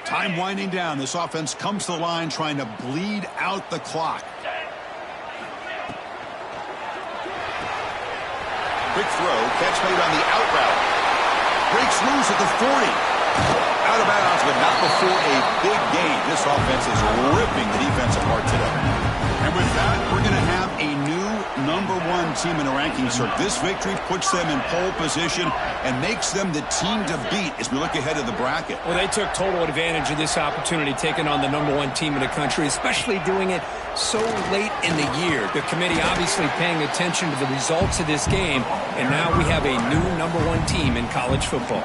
Time winding down. This offense comes to the line trying to bleed out the clock. Quick throw. Catch made on the out route. Breaks loose at the 40. Out of bounds, but not before a big gain. This offense is ripping the defense apart today. And with that, we're going to have a new #1 team in the rankings. So this victory puts them in pole position and makes them the team to beat as we look ahead of the bracket. Well, they took total advantage of this opportunity, taking on the #1 team in the country, especially doing it so late in the year. The committee obviously paying attention to the results of this game, and now we have a new #1 team in college football.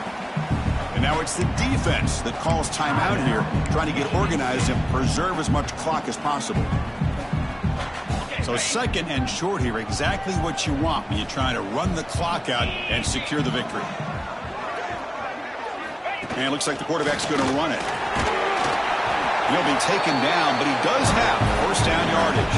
And now it's the defense that calls timeout here, trying to get organized and preserve as much clock as possible. So 2nd and short here, exactly what you want when you're trying to run the clock out and secure the victory. And it looks like the quarterback's going to run it. He'll be taken down, but he does have first down yardage.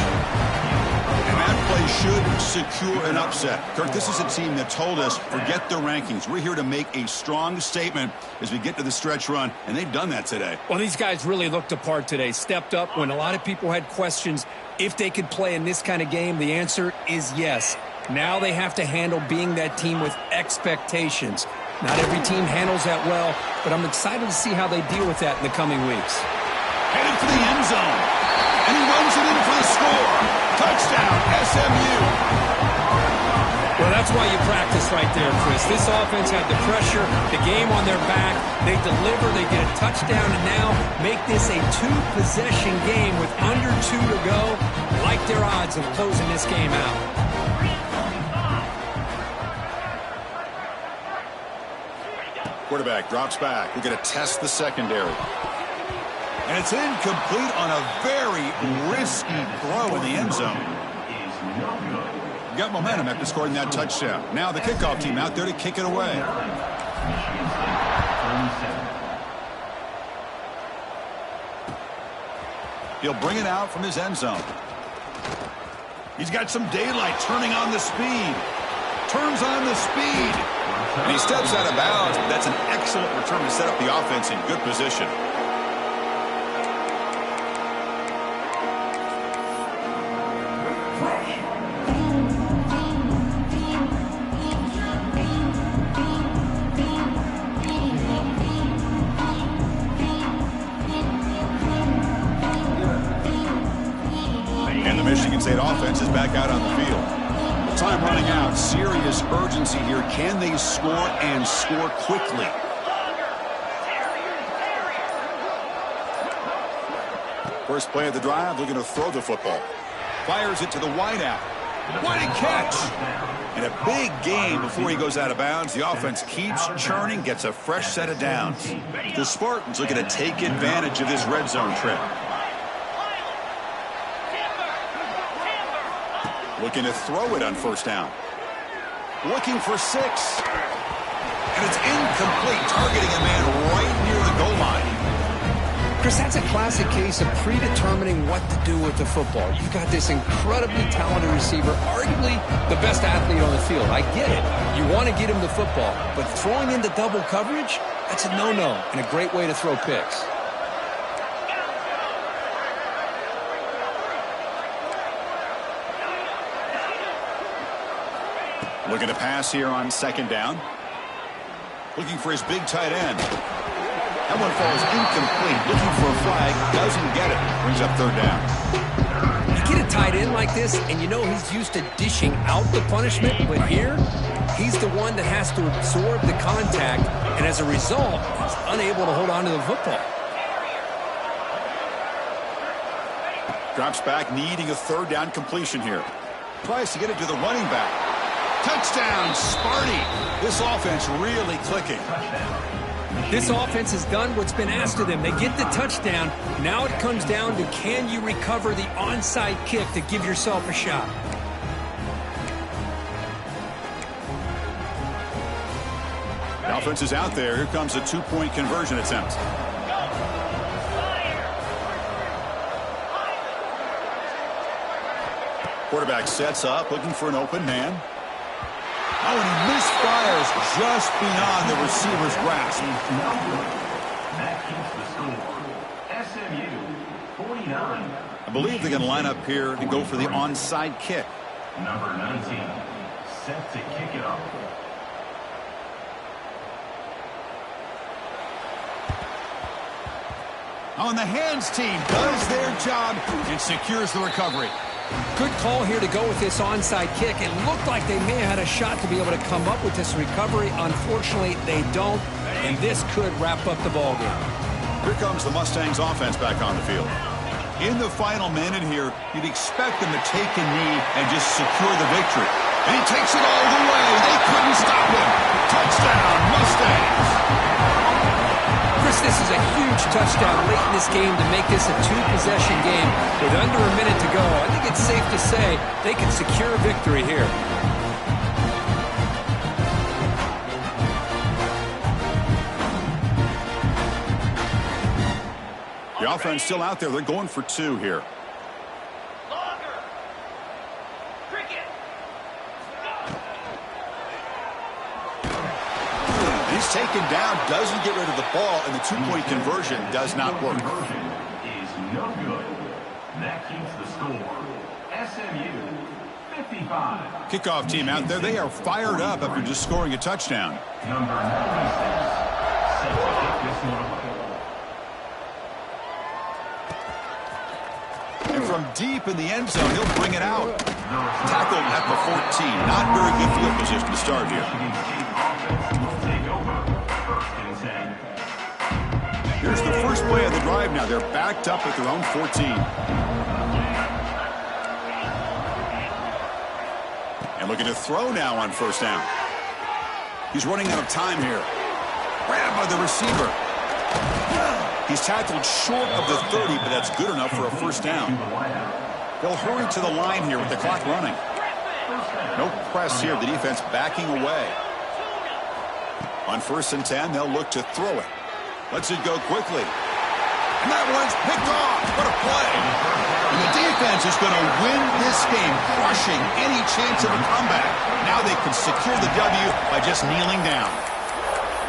And that play should secure an upset. Kirk, this is a team that told us, forget the rankings. We're here to make a strong statement as we get to the stretch run, and they've done that today. Well, these guys really looked apart today, stepped up when a lot of people had questions if they could play in this kind of game. The answer is yes. Now they have to handle being that team with expectations. Not every team handles that well, but I'm excited to see how they deal with that in the coming weeks. Headed for the end zone. And he runs it in for the score. Touchdown, SMU. Well, that's why you practice right there, Chris. This offense had the pressure, the game on their back. They deliver, they get a touchdown, and now make this a 2-possession game with under 2 to go. Like their odds of closing this game out. Quarterback drops back. We're going to test the secondary. And it's incomplete on a very risky throw in the end zone. Got momentum after scoring that touchdown. Now the kickoff team out there to kick it away. He'll bring it out from his end zone. He's got some daylight, turning on the speed. Turns on the speed. And he steps out of bounds. That's an excellent return to set up the offense in good position. And the Michigan State offense is back out on the field. Time running out. Serious urgency here. Can they score and score quickly? First play of the drive, looking to throw the football. Fires it to the wideout. What a catch! And a big gain before he goes out of bounds. The offense keeps churning, gets a fresh set of downs. The Spartans looking to take advantage of this red zone trip. Looking to throw it on first down. Looking for 6. And it's incomplete, targeting a man right near the goal line. Chris, that's a classic case of predetermining what to do with the football. You've got this incredibly talented receiver, arguably the best athlete on the field. I get it. You want to get him the football, but throwing into double coverage, that's a no-no and a great way to throw picks. Looking to pass here on second down. Looking for his big tight end. That one falls incomplete. Looking for a flag. Doesn't get it. Brings up third down. You get a tight end like this, and you know he's used to dishing out the punishment, but here, he's the one that has to absorb the contact, and as a result, he's unable to hold on to the football. Drops back, needing a third down completion here. Tries to get it to the running back. Touchdown, Sparty. This offense really clicking. This offense has done what's been asked of them. They get the touchdown. Now it comes down to, can you recover the onside kick to give yourself a shot? The offense is out there. Here comes a 2-point conversion attempt. Quarterback sets up, looking for an open man. Oh, and he misfires just beyond the receiver's grasp. That keeps the score. SMU 49. I believe they're going to line up here and go for the onside kick. Number 19, set to kick it off. On the hands team does their job and secures the recovery. Good call here to go with this onside kick. It looked like they may have had a shot to be able to come up with this recovery. Unfortunately, they don't, and this could wrap up the ballgame. Here comes the Mustangs offense back on the field. In the final minute here, you'd expect them to take a knee and just secure the victory. And he takes it all the way. They couldn't stop him. Touchdown, Mustangs. Chris, this is a huge touchdown late in this game to make this a two-possession game. With under a minute to go, I think it's safe to say they can secure a victory here. The offense still out there. They're going for two here. He's taken down, doesn't get rid of the ball, and the two-point conversion does not work. Conversion is no good. That keeps the score. SMU 55. Kickoff team out there. They are fired up after just scoring a touchdown. Number 96, set to kick this one off. And from deep in the end zone, he'll bring it out. Tackled at the 14. Not very good field position to start here. Here's the first play of the drive now. They're backed up at their own 14. And looking to throw now on first down. He's running out of time here. Grabbed by the receiver. He's tackled short of the 30, but that's good enough for a first down. They'll hurry to the line here with the clock running. No press here. The defense backing away. On 1st and 10, they'll look to throw it. Lets it go quickly. And that one's picked off. What a play. And the defense is going to win this game, crushing any chance of a comeback. Now they can secure the W by just kneeling down.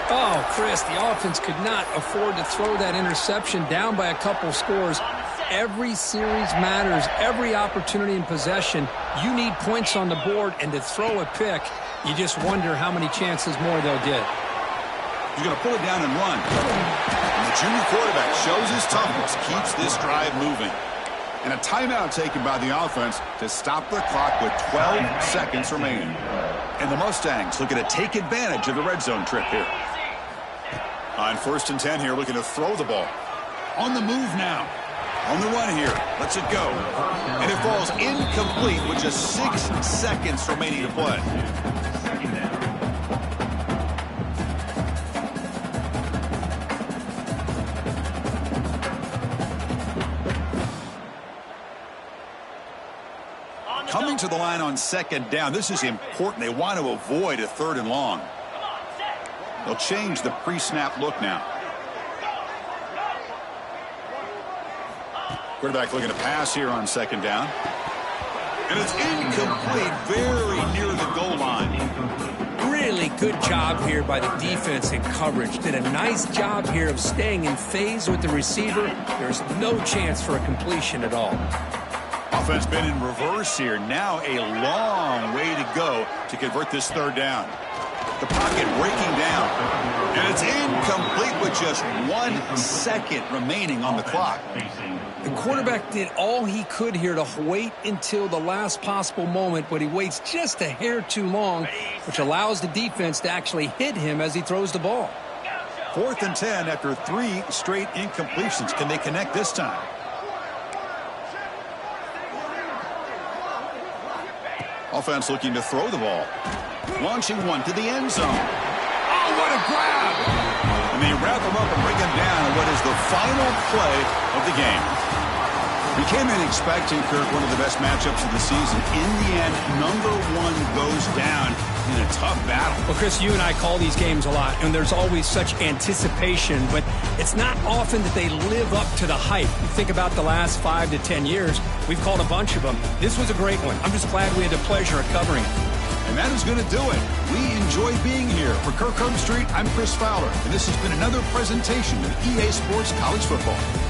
Oh, Chris, the offense could not afford to throw that interception down by a couple scores. Every series matters. Every opportunity in possession, you need points on the board, and to throw a pick, you just wonder how many chances more they'll get. He's going to pull it down and run. And the junior quarterback shows his toughness, keeps this drive moving. And a timeout taken by the offense to stop the clock with 12 seconds remaining. And the Mustangs looking to take advantage of the red zone trip here. On 1st and 10 here, looking to throw the ball. On the move now. On the run here. Lets it go. And it falls incomplete with just 6 seconds remaining to play. Coming to the line on 2nd down. This is important. They want to avoid a 3rd and long. They'll change the pre-snap look now. Quarterback looking to pass here on 2nd down. And it's incomplete, very near the goal line. Really good job here by the defense in coverage. Did a nice job here of staying in phase with the receiver. There's no chance for a completion at all. Offense been in reverse here. Now a long way to go to convert this 3rd down. The pocket breaking down. And it's incomplete with just 1 second remaining on the clock. The quarterback did all he could here to wait until the last possible moment, but he waits just a hair too long, which allows the defense to actually hit him as he throws the ball. 4th and 10 after 3 straight incompletions. Can they connect this time? Offense looking to throw the ball. Launching one to the end zone. Oh, what a grab! And they wrap him up and bring him down in what is the final play of the game. We came in expecting, Kirk, one of the best matchups of the season. In the end, number 1 goes down in a tough battle. Well, Chris, you and I call these games a lot, and there's always such anticipation, but it's not often that they live up to the hype. You think about the last 5 to 10 years, we've called a bunch of them. This was a great one. I'm just glad we had the pleasure of covering it. And that is going to do it. We enjoy being here. For Kirk Street, I'm Chris Fowler, and this has been another presentation of EA Sports College Football.